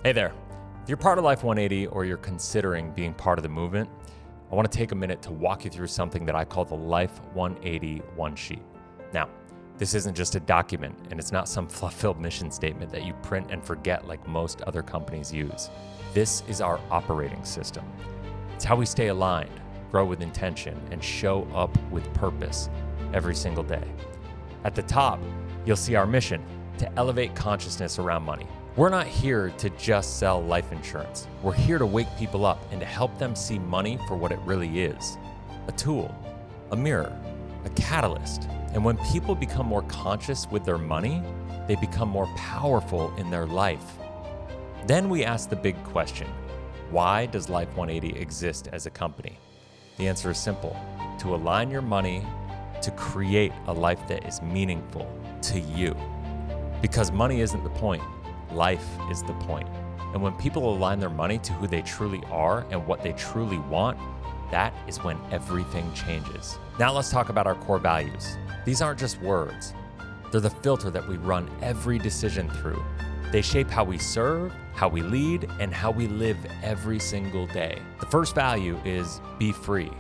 Hey there. If you're part of Life 180 or you're considering being part of the movement, I want to take a minute to walk you through something that I call the Life 180 one sheet. Now, this isn't just a document, and it's not some fluff-filled mission statement that you print and forget like most other companies use. This is our operating system. It's how we stay aligned, grow with intention, and show up with purpose every single day. At the top, you'll see our mission to elevate consciousness around money. We're not here to just sell life insurance. We're here to wake people up and to help them see money for what it really is. A tool, a mirror, a catalyst. And when people become more conscious with their money, they become more powerful in their life. Then we ask the big question, why does Life 180 exist as a company? The answer is simple, to align your money to create a life that is meaningful to you. Because money isn't the point. Life is the point. And when people align their money to who they truly are and what they truly want, that is when everything changes. Now let's talk about our core values. These aren't just words. They're the filter that we run every decision through. They shape how we serve, how we lead, and how we live every single day. The first value is be free.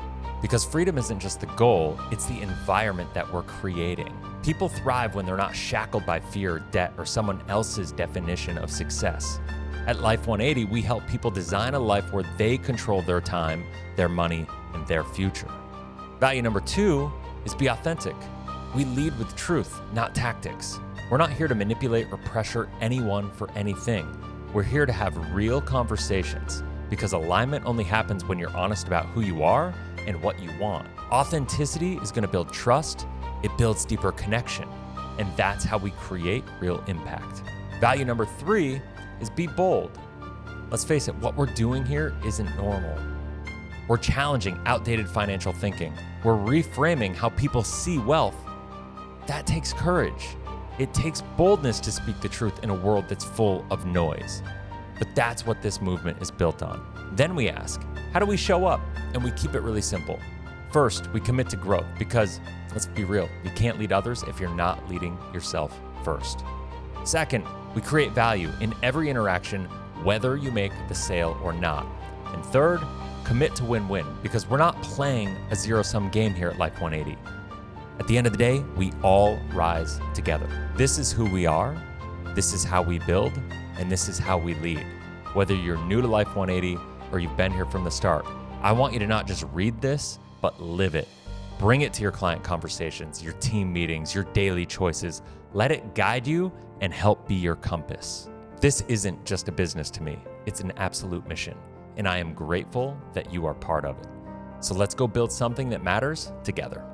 Because freedom isn't just the goal, it's the environment that we're creating. People thrive when they're not shackled by fear, debt, or someone else's definition of success. At Life 180, we help people design a life where they control their time, their money, and their future. Value number 2 is be authentic. We lead with truth, not tactics. We're not here to manipulate or pressure anyone for anything. We're here to have real conversations because alignment only happens when you're honest about who you are and what you want. Authenticity is going to build trust. It builds deeper connection, and that's how we create real impact. Value number 3 is be bold. Let's face it, what we're doing here isn't normal. We're challenging outdated financial thinking. We're reframing how people see wealth. That takes courage. It takes boldness to speak the truth in a world that's full of noise. But that's what this movement is built on. Then we ask, how do we show up? And we keep it really simple. First, we commit to growth because, let's be real, you can't lead others if you're not leading yourself first. Second, we create value in every interaction, whether you make the sale or not. And third, commit to win-win because we're not playing a zero-sum game here at Life 180. At the end of the day, we all rise together. This is who we are, this is how we build, and this is how we lead. Whether you're new to Life 180 or you've been here from the start, I want you to not just read this, but live it. Bring it to your client conversations, your team meetings, your daily choices. Let it guide you and help be your compass. This isn't just a business to me. It's an absolute mission, and I am grateful that you are part of it. So let's go build something that matters together.